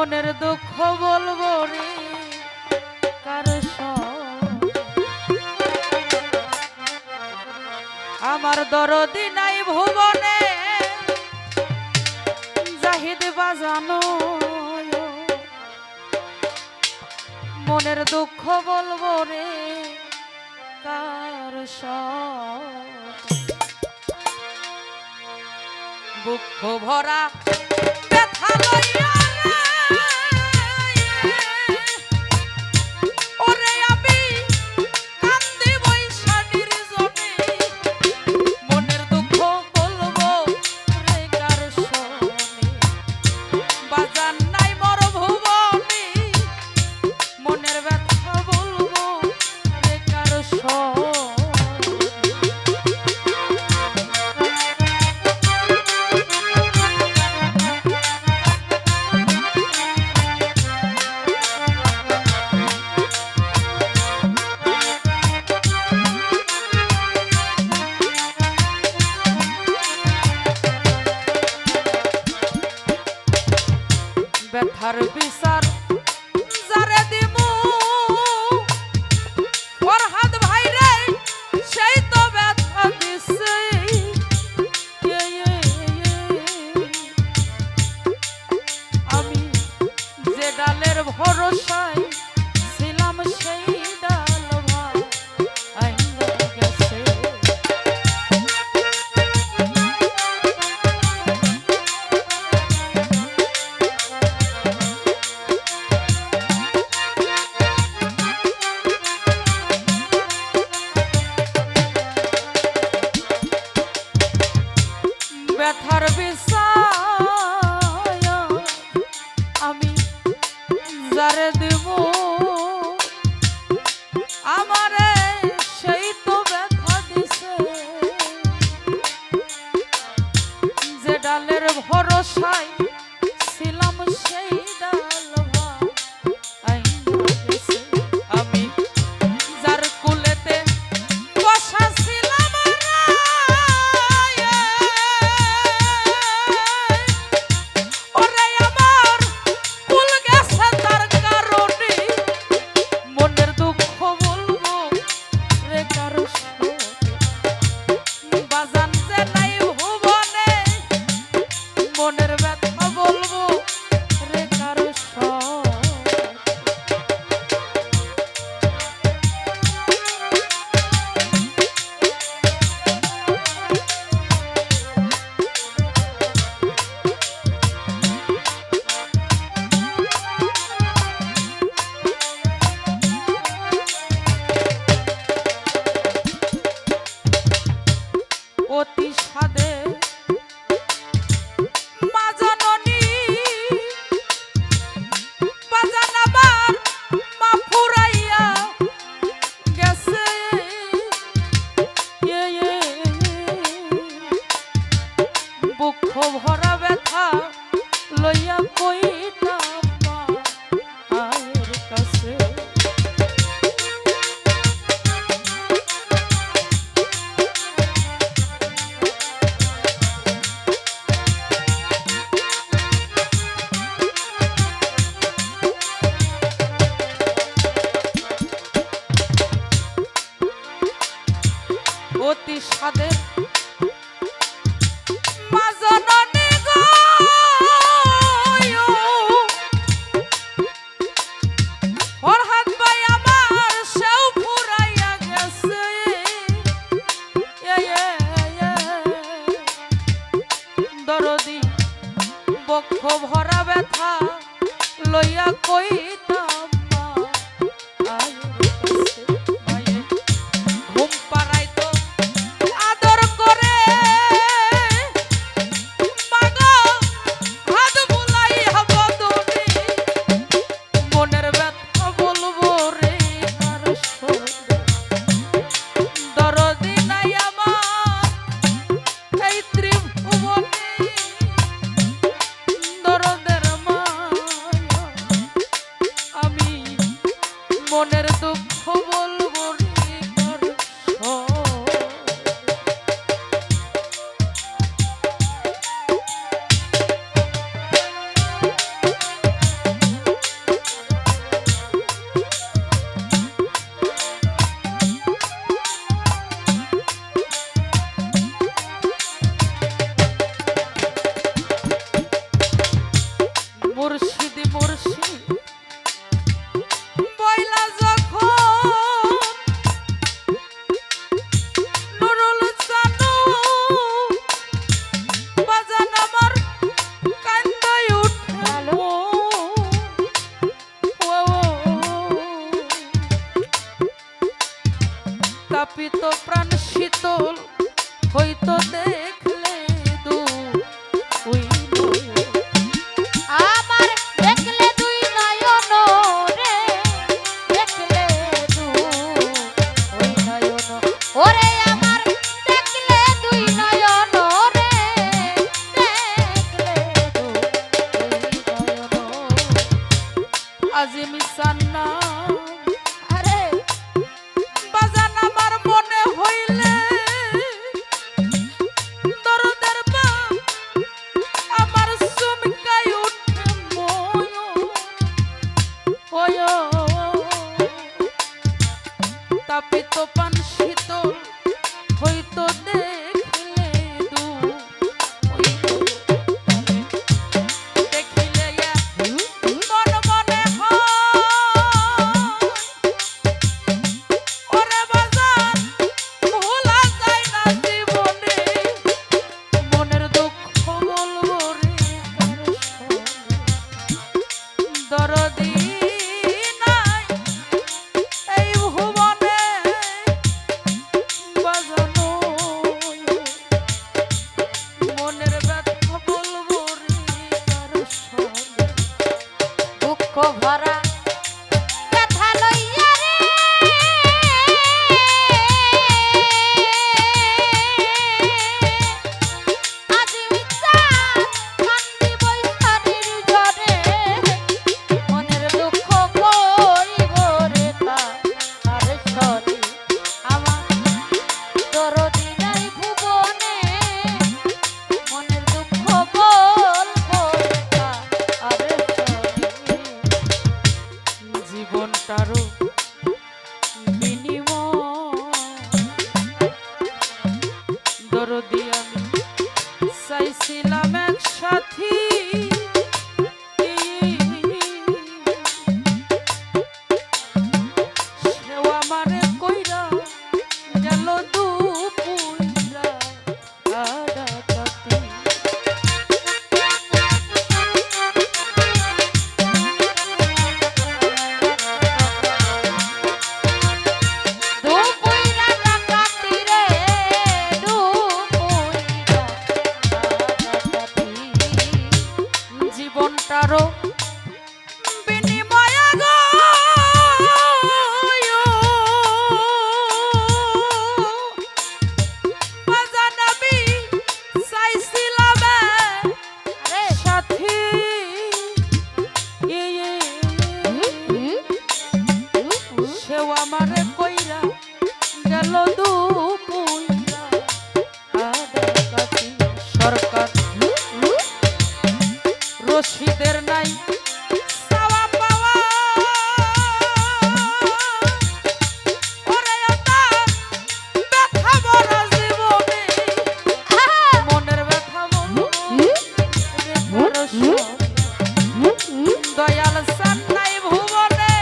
মনের দুঃখ বলবো রে কার সঙ্গে? আমার দরদি নাই ভুবনে জাহিদ বাজানো, মনের দুঃখ বলবো রে কার সঙ্গে? বুক ভরা ব্যথা লইয়া ব্যথার বিচার যারে দিমু ফরহাদ ভাই রে সেই তো ব্যথা দিছে। আমি যে ডালের ভরসায় ছিলাম সেই ডাল ভাই গেছে। ব্যথার বিষয় আমি যারে দেব আমারে সেই তো ব্যথা দিছে। যে ডালের ভরসায় ছিলাম সেই ডাল ভাই গেছে। আমি যার কুলেতে বসা ছিলাম অতি সাদে মা জননী বাজান আমার মা ফুরাইয়া গেছে। বুক ভরা ব্যথা লইয়া কইতাম মায়ের কাছে। অতি সাদের মা জননী গো ফরহাদ ভাই আমার সেও ফুরাইয়া গেছে। দরদি বক্ষ ভরা ব্যথা লইয়া কইতাম মুর্শিদ মুর্শিদ বইলা যখন নুরুল জানু বাজান আমার কান্দায় উঠলো তাপিত প্রাণ শীতল হইতো দেখলে দু ওই আমার দেখলে দুই নয়ন রে, দেখলে দুই নয়ন ওরে আমার দেখলে দুই নয়ন রে, দেখলে দুই নয়ন আজিম সান্না আরে বাজান আমার মনে হইলে দরদের বা আমার চমকাই উঠে ময় তাপিত পান শীতল হইতো দেখলে দু দেখিলে মন মনে হয় ওরে বাজান ভোলা যায় না জীবনে মনের দুঃখ বলবো রে কার সঙ্গে দরদি নাই এই ভুবনে বাজানো মনের ব্যথা বলবো রে কার সঙ্গে দুঃখ ভরা ব্যথা লইয়া রে আজ চাঁদ কান্দি বৈশাখীর ঝড়ে মনের দুঃখ করিব রে কার সনে আমার দরদি নাই ভুবনে মনের দুঃখ বলবো রে কার সনে জীবনটারও বিনিময় দরদি আমি চাইছিলাম এক সাথী সেও আমারে কইরা গেল দুপুইরা আডাকাতি দুপুইরা ডাকাতি রে, দুপুইরা ডাকাতি জীবনটারও বিনিময় গো বাজান আমি চাইছিলাম আরে সাথী সেও আমারে কইরা গেল দুপুইরা আডাকাতি সরকার রশিদের নাই চাওয়া পাওয়া ওরে তার ব্যথা ভরা জীবনে মনের ব্যথা বলবো রে কার সঙ্গে দয়াল সান নাই ভুবনে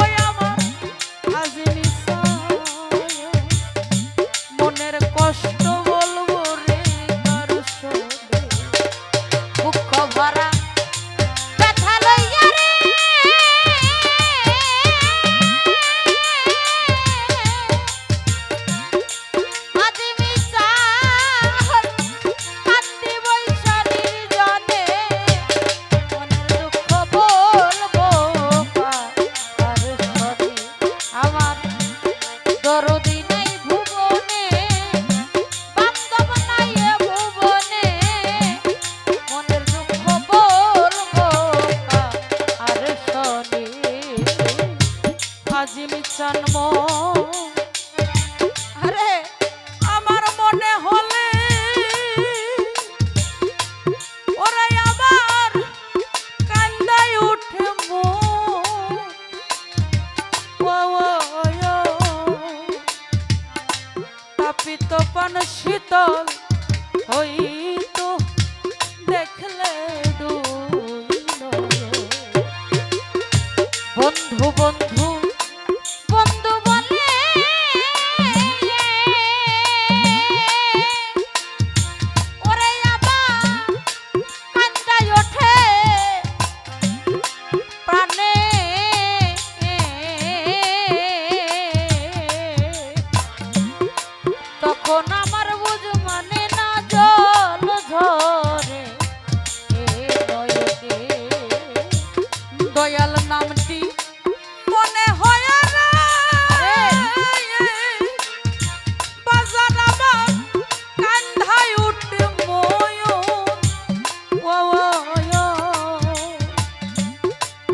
ওই আমার আজিমি মনের কষ্ট বলবো রে কার সঙ্গে দুঃখ ভরা ব্যথা লইয়া রে আজ চাঁদ কান্দি বৈশাখীর জনে মনের দুঃখ বলবো কার সনে আমার দরদি নাই ভুবনে বান্ধব নাই এ ভুবনে মনের দুঃখ বলবো কার সনে আজিমি জন্ম আরে আমার মনে হলে ওরে আবার কান্দায় উঠে তাপিত পান শীতল হইতো দেখলে দূর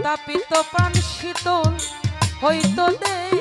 তাপিত প্রাণ শীতল হইতো দেই